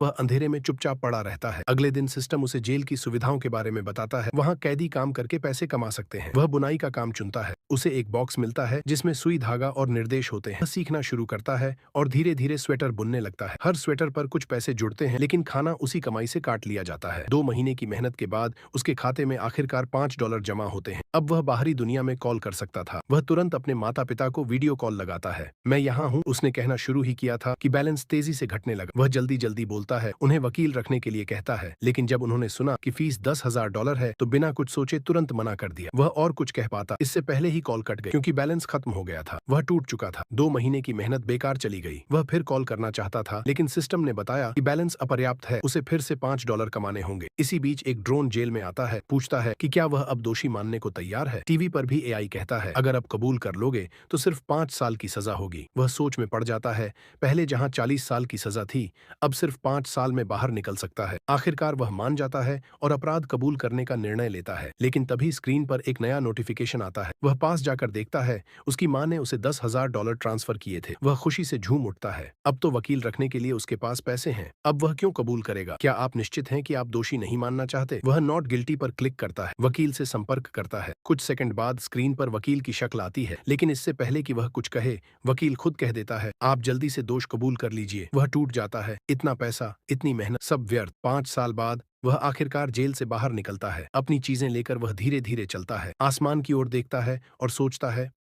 वह अंधेरे में चुपचाप पड़ा रहता है। अगले दिन सिस्टम उसे जेल की सुविधाओं के बारे में बताता है। वहाँ कैदी काम करके पैसे कमा सकते हैं। वह बुनाई का काम चुनता है। उसे एक बॉक्स मिलता है जिसमें सुई, धागा और निर्देश होते हैं। वह सीखना शुरू करता है और धीरे धीरे स्वेटर बुनने लगता है। हर स्वेटर पर कुछ पैसे जुड़ते हैं, लेकिन खाना उसी कमाई से काट लिया जाता है। 2 महीने की मेहनत के बाद उसके खाते में आखिरकार $5 जमा होते हैं। अब वह बाहरी दुनिया में कॉल कर सकता था। वह तुरंत अपने माता पिता को वीडियो कॉल लगाता है। मैं यहाँ हूँ, उसने कहना शुरू ही किया था कि बैलेंस तेजी से घटने लगा। वह जल्दी जल्दी बोलता है, उन्हें वकील रखने के लिए कहता है, लेकिन जब उन्होंने सुना कि फीस $10,000 है तो बिना कुछ सोचे तुरंत मना कर दिया। वह और कुछ कह पाता इससे पहले ही कॉल कट गई, क्योंकि बैलेंस खत्म हो गया था। वह टूट चुका था। 2 महीने की मेहनत बेकार चली गई। वह फिर कॉल करना चाहता था, लेकिन सिस्टम ने बताया कि बैलेंस अपर्याप्त है, उसे फिर से $5 कमाने होंगे। इसी बीच एक ड्रोन जेल में आता है, पूछता है कि क्या वह अब दोषी मानने को तैयार है। टीवी पर भी एआई कहता है, अगर अब कबूल कर लोगे तो सिर्फ 5 साल की सजा होगी। वह सोच में पड़ जाता है। पहले जहां 40 साल की सजा थी, अब सिर्फ 5 साल में बाहर निकल सकता है। आखिरकार वह मान जाता है और अपराध कबूल करने का निर्णय लेता है। लेकिन तभी स्क्रीन पर एक नया नोटिफिकेशन आता है। वह पास जाकर देखता है, उसकी मां ने उसे $10,000 ट्रांसफर किए थे। वह खुशी से झूम उठता है। अब तो वकील रखने के लिए उसके पास पैसे हैं। अब वह क्यों कबूल करेगा? क्या आप निश्चित हैं कि आप दोषी नहीं मानना चाहते? वह नॉट गिल्टी पर क्लिक करता है, वकील से संपर्क करता है। कुछ सेकंड बाद स्क्रीन पर वकील की शक्ल आती है, लेकिन इससे पहले कि वह कुछ कहे, वकील खुद कह देता है, आप जल्दी से दोष कबूल कर लीजिए। वह टूट जाता है। इतना पैसा, इतनी मेहनत, सब व्यर्थ। 5 साल बाद वह आखिरकार जेल से बाहर निकलता है। अपनी चीजें लेकर वह धीरे धीरे चलता है, आसमान की ओर देखता है और सोचता है,